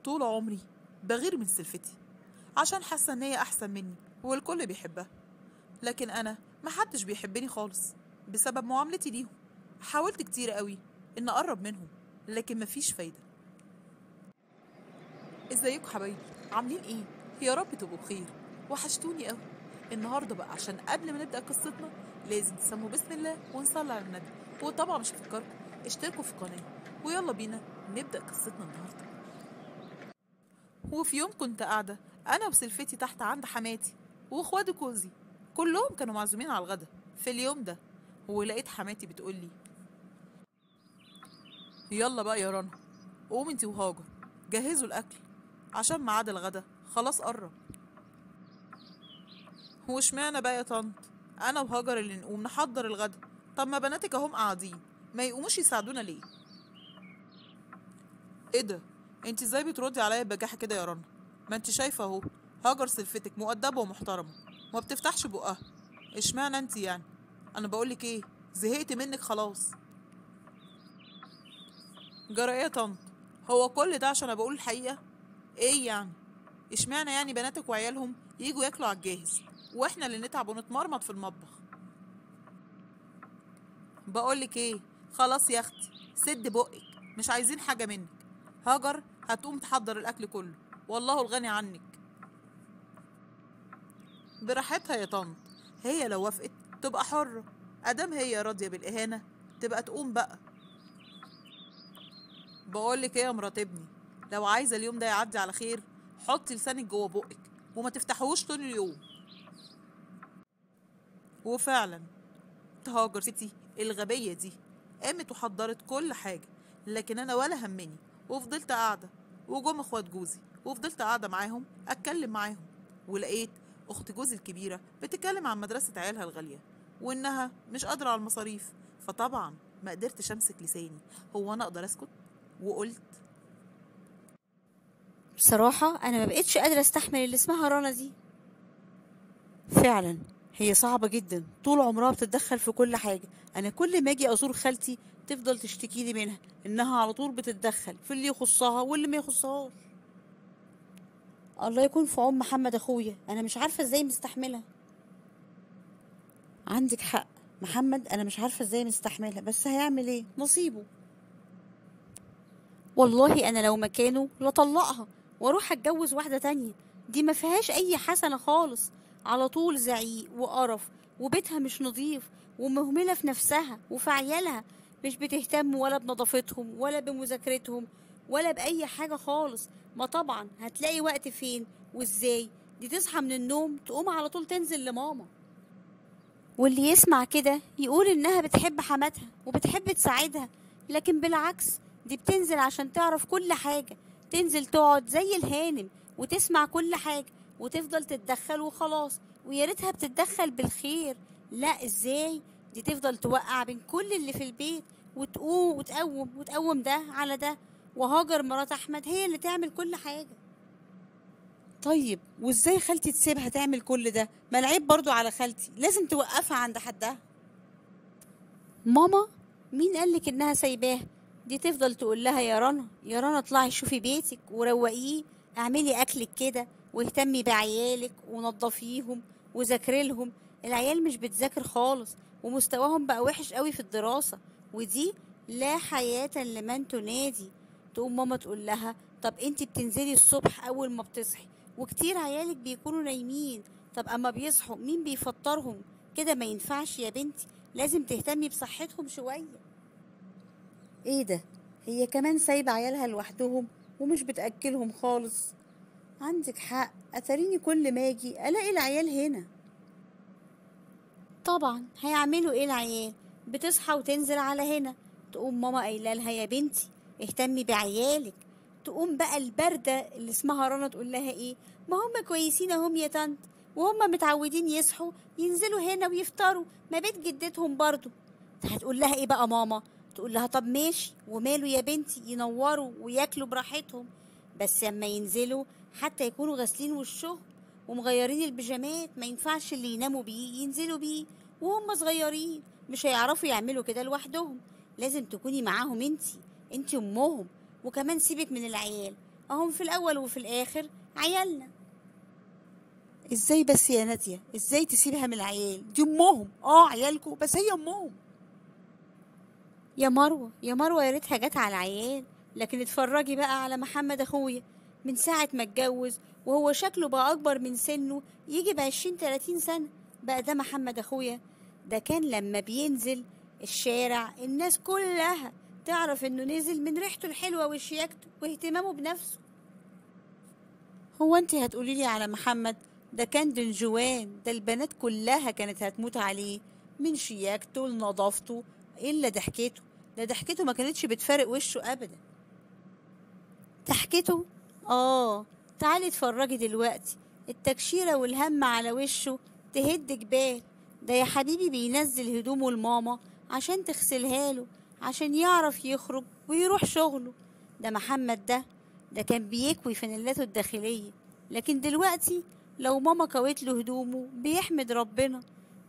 طول عمري بغير من سلفتي عشان حاسة ان هي احسن مني والكل بيحبها، لكن انا محدش بيحبني خالص بسبب معاملتي ليهم. حاولت كتير قوي ان اقرب منهم لكن مفيش فايدة. ازيكم حبايبي، عاملين ايه؟ يا رب تبقوا بخير، وحشتوني قوي. النهارده بقى عشان قبل ما نبدأ قصتنا لازم تسموا بسم الله ونصلي على النبي، وطبعا مش هفكركم اشتركوا في القناة، ويلا بينا نبدأ قصتنا النهارده. وفي يوم كنت قاعدة أنا وسلفتي تحت عند حماتي وإخواتي كوزي، كلهم كانوا معزومين على الغدا في اليوم ده. ولقيت حماتي بتقولي: يلا بقى يا رنا، قوم انتي وهاجر جهزوا الأكل عشان ميعاد الغدا خلاص قرب. واشمعنى بقى يا طنط أنا وهاجر اللي نقوم نحضر الغدا؟ طب ما بناتك اهم قاعدين، ما يقوموش يساعدونا ليه؟ ايه ده؟ انت ازاي بتردي عليا بجاحة كده يا رنا؟ ما انت شايفة اهو، هاجر سلفتك مؤدبة ومحترمة وما بتفتحش بقها، اشمعنى انت يعني؟ انا بقولك ايه، زهقت منك خلاص. جرى ايه يا طنط؟ هو كل ده عشان بقول الحقيقة؟ ايه يعني؟ اشمعنى يعني بناتك وعيالهم يجوا ياكلوا على الجاهز واحنا اللي نتعب ونتمرمط في المطبخ؟ بقولك ايه، خلاص يا اختي سد بقك، مش عايزين حاجة منك. هاجر هتقوم تحضر الاكل كله، والله الغني عنك. براحتها يا طنط، هي لو وافقت تبقى حرة، ادام هي راضية بالاهانة تبقى تقوم بقى. بقولك ايه يا مرات ابني، لو عايزة اليوم ده يعدي على خير حطي لسانك جوه بقك وما تفتحوش طول اليوم. وفعلا هاجر ستي الغبية دي قامت وحضرت كل حاجة، لكن أنا ولا همني وفضلت قاعدة. وجم اخوات جوزي وفضلت قاعدة معاهم أتكلم معاهم، ولقيت أخت جوزي الكبيرة بتتكلم عن مدرسة عيالها الغالية وإنها مش قادرة على المصاريف. فطبعا ما قدرتش أمسك لساني، هو أنا أقدر أسكت؟ وقلت: بصراحة أنا ما بقتش قادرة أستحمل اللي اسمها رنا دي. فعلا هي صعبة جدا، طول عمرها بتتدخل في كل حاجة. أنا كل ما أجي أزور خالتي تفضل تشتكي لي منها إنها على طول بتتدخل في اللي يخصها واللي ما يخصهاش. الله يكون في عون محمد أخويا، أنا مش عارفة إزاي مستحملها. عندك حق محمد، أنا مش عارفة إزاي مستحملها، بس هيعمل إيه، نصيبه. والله أنا لو مكانه لطلقها واروح اتجوز واحدة تانية. دي ما فيهاش اي حسنة خالص، على طول زعيق وقرف، وبيتها مش نظيف، ومهملة في نفسها وفي عيالها، مش بتهتم ولا بنظافتهم ولا بمذاكرتهم ولا بأي حاجة خالص. ما طبعا هتلاقي وقت فين وازاي؟ دي تصحى من النوم تقوم على طول تنزل لماما، واللي يسمع كده يقول إنها بتحب حماتها وبتحب تساعدها، لكن بالعكس دي بتنزل عشان تعرف كل حاجة، تنزل تقعد زي الهانم وتسمع كل حاجة وتفضل تتدخل وخلاص. ويا ريتها بتتدخل بالخير، لا ازاي؟ دي تفضل توقع بين كل اللي في البيت وتقوم وتقوم ده على ده، وهاجر مرات أحمد هي اللي تعمل كل حاجة. طيب وازاي خالتي تسيبها تعمل كل ده؟ ما العيب برضو على خالتي، لازم توقفها عند حدها. ماما، مين قالك انها سايباها؟ دي تفضل تقول لها يا رنا يا رنا اطلعي شوفي بيتك وروقيه، اعملي اكلك كده واهتمي بعيالك ونضفيهم وذاكري لهم. العيال مش بتذاكر خالص ومستواهم بقى وحش قوي في الدراسة، ودي لا حياة لمن تنادي. تقوم ماما تقول لها طب انتي بتنزلي الصبح اول ما بتصحي وكتير عيالك بيكونوا نايمين، طب اما بيصحوا مين بيفطرهم؟ كده ما ينفعش يا بنتي، لازم تهتمي بصحتهم شوية. ايه ده، هي كمان سايبة عيالها لوحدهم ومش بتأكلهم خالص؟ عندك حق، اتريني كل ما اجي الاقي العيال هنا. طبعا هيعملوا ايه العيال؟ بتصحى وتنزل على هنا، تقوم ماما قايله لها يا بنتي اهتمي بعيالك. تقوم بقى البردة اللي اسمها رنا تقول لها ايه، ما هم كويسين اهم يا طنط، وهم متعودين يصحوا ينزلوا هنا ويفطروا، ما بيت جدتهم برضو. هتقول لها ايه بقى ماما؟ تقول لها طب ماشي وماله يا بنتي، ينوروا وياكلوا براحتهم، بس اما ينزلوا حتى يكونوا غاسلين وشهم ومغيرين البيجامات، ما ينفعش اللي يناموا بيه ينزلوا بيه وهم صغيرين، مش هيعرفوا يعملوا كده لوحدهم، لازم تكوني معاهم انتي امهم. وكمان سيبك من العيال، اهم في الاول وفي الاخر عيالنا. ازاي بس يا نادية؟ ازاي تسيبها من العيال؟ دي امهم، عيالكم بس هي امهم. يا مروة يا مروة، يا ريتها جت على العيال، لكن اتفرجي بقى على محمد اخويا، من ساعة ما اتجوز وهو شكله بقى اكبر من سنه، يجي ب20-30 سنة. بقى ده محمد اخويا، ده كان لما بينزل الشارع الناس كلها تعرف انه نزل من ريحته الحلوة وشياكته واهتمامه بنفسه. هو انت هتقولي لي على محمد؟ ده كان دنجوان، ده البنات كلها كانت هتموت عليه، من شياكته لنظافته، الا ضحكته. ده ضحكته ما كانتش بتفارق وشه ابدا. ضحكته؟ تعالي اتفرجي دلوقتي، التكشيرة والهم على وشه تهد جبال. ده يا حبيبي بينزل هدومه لماما عشان تغسلها له، عشان يعرف يخرج ويروح شغله. ده محمد ده كان بيكوي فانيلاته الداخلية، لكن دلوقتي لو ماما كوت له هدومه بيحمد ربنا.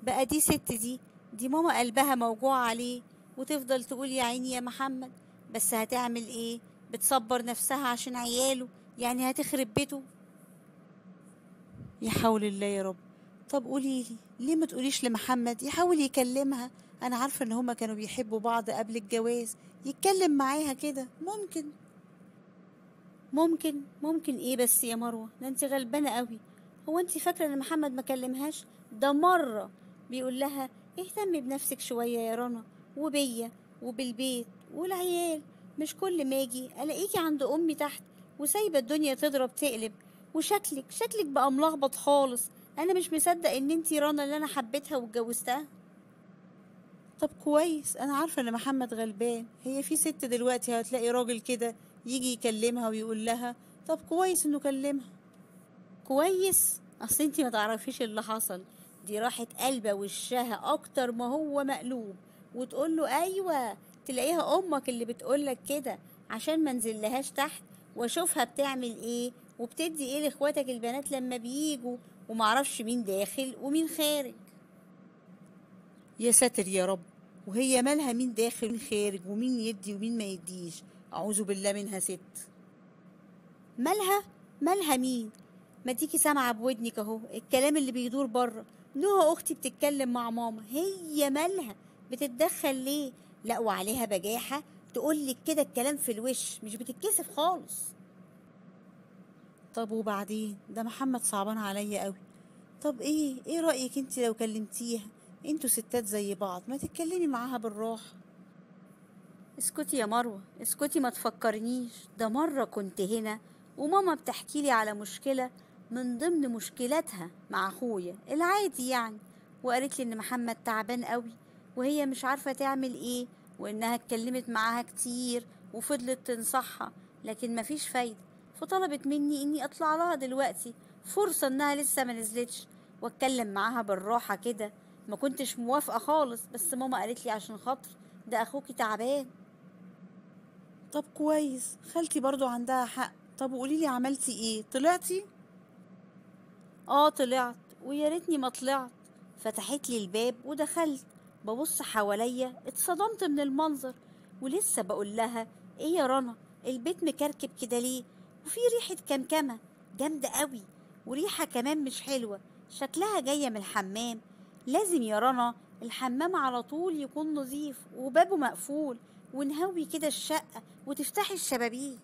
بقى دي ست دي ماما قلبها موجوع عليه، وتفضل تقول يا عيني يا محمد، بس هتعمل ايه؟ بتصبر نفسها عشان عياله، يعني هتخرب بيته. يا حول الله يا رب. طب قولي لي ليه ما تقوليش لمحمد يحاول يكلمها؟ انا عارفه ان هما كانوا بيحبوا بعض قبل الجواز، يتكلم معاها كده ممكن. ممكن ايه بس يا مروة؟ ده انت غلبانة قوي. هو انت فاكرة ان محمد ما كلمهاش؟ ده مرة بيقول لها اهتمي بنفسك شوية يا رنا، وبيا وبالبيت والعيال، مش كل ما اجي الاقيكي عند امي تحت وسايبة الدنيا تضرب تقلب، وشكلك بقى ملخبط خالص. انا مش مصدق ان انت رنا اللي انا حبيتها واتجوزتها. طب كويس، انا عارفه ان محمد غلبان. هي في ست دلوقتي هتلاقي راجل كده يجي يكلمها ويقول لها؟ طب كويس انه كلمها. كويس؟ اصل انتي ما تعرفيش اللي حصل. دي راحت قلبة وشها اكتر ما هو مقلوب، وتقول له ايوه، تلاقيها امك اللي بتقولك كده عشان ما نزلهاش تحت واشوفها بتعمل ايه وبتدي ايه لاخواتك البنات لما بييجوا، ومعرفش مين داخل ومين خارج. يا ساتر يا رب. وهي مالها مين داخل ومين خارج ومين يدي ومين ما يديش؟ اعوذ بالله منها ست. مالها مين؟ ما تيجي سامعة بودنك اهو الكلام اللي بيدور بره. نوها اختي بتتكلم مع ماما، هي مالها؟ بتتدخل ليه؟ لا وعليها بجاحة تقولك كده الكلام في الوش، مش بتتكسف خالص. طب وبعدين؟ ده محمد صعبان عليا قوي. طب ايه رأيك انت لو كلمتيها؟ انتوا ستات زي بعض، ما تتكلمي معاها بالراحة. اسكتي يا مروة اسكتي، ما تفكرنيش. ده مرة كنت هنا وماما بتحكي لي على مشكلة من ضمن مشكلاتها مع اخويا العادي يعني، وقالت لي ان محمد تعبان قوي وهي مش عارفة تعمل ايه، وانها اتكلمت معاها كتير وفضلت تنصحها لكن مفيش فايدة. فطلبت مني اني اطلع لها دلوقتي، فرصة انها لسه ما نزلتش، واتكلم معاها بالراحة كده. ما كنتش موافقة خالص، بس ماما قالت لي عشان خاطر ده اخوكي تعبان. طب كويس، خالتي برضو عندها حق. طب وقوليلي عملتي ايه؟ طلعتي؟ طلعت، ويا ريتني ما طلعت. فتحت لي الباب ودخلت، ببص حواليا اتصدمت من المنظر، ولسه بقول لها ايه يا رنا البيت مكركب كده ليه، وفي ريحة كمكمة جامدة قوي، وريحة كمان مش حلوة شكلها جاية من الحمام. لازم يا رنا الحمام على طول يكون نظيف وبابه مقفول، ونهوي كده الشقة وتفتحي الشبابيك،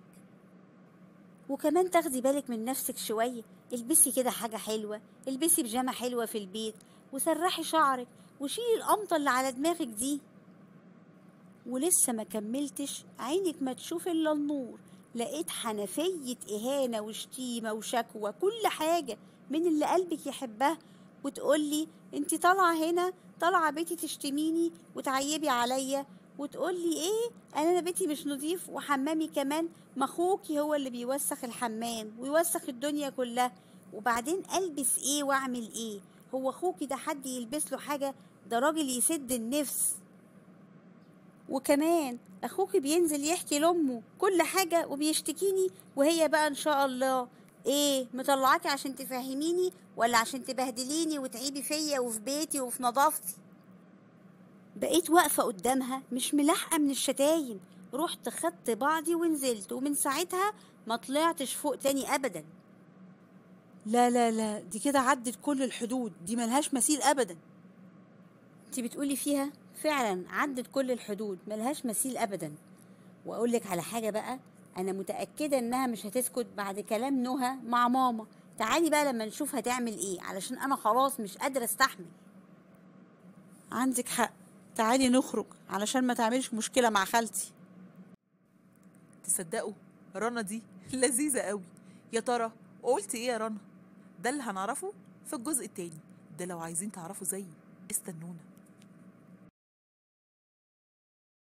وكمان تاخدي بالك من نفسك شوية. البسي كده حاجة حلوة، البسي بيجامة حلوة في البيت، وسرحي شعرك، وشيلي القمطة اللي على دماغك دي. ولسه ما كملتش عينك ما تشوف الا النور، لقيت حنفية إهانة وشتيمة وشكوى، كل حاجة من اللي قلبك يحبها. وتقولي انتي طالعة هنا، طالعة بيتي تشتميني وتعيبي عليا، وتقولي ايه انا بيتي مش نظيف وحمامي كمان، ما اخوكي هو اللي بيوسخ الحمام ويوسخ الدنيا كلها. وبعدين البس ايه واعمل ايه؟ هو اخوكي ده حد يلبس له حاجة؟ ده راجل يسد النفس. وكمان اخوكي بينزل يحكي لامه كل حاجة وبيشتكيني، وهي بقى ان شاء الله ايه مطلعاكي عشان تفهميني ولا عشان تبهدليني وتعيبي فيا وفي بيتي وفي نظافتي؟ بقيت واقفة قدامها مش ملاحقة من الشتايم، رحت خدت بعضي ونزلت، ومن ساعتها ما طلعتش فوق تاني ابدا. لا لا لا، دي كده عدت كل الحدود، دي ملهاش مثيل ابدا. انت بتقولي فيها فعلا عدت كل الحدود، ملهاش مثيل ابدا. واقول لك على حاجه بقى، انا متاكده انها مش هتسكت بعد كلام نهى مع ماما. تعالي بقى لما نشوف هتعمل ايه، علشان انا خلاص مش قادره استحمل. عندك حق، تعالي نخرج علشان ما تعملش مشكلة مع خالتي. تصدقوا رنا دي لذيذة قوي. يا ترى قلت ايه يا رنا؟ ده اللي هنعرفه في الجزء التاني. ده لو عايزين تعرفوا زيي استنونا.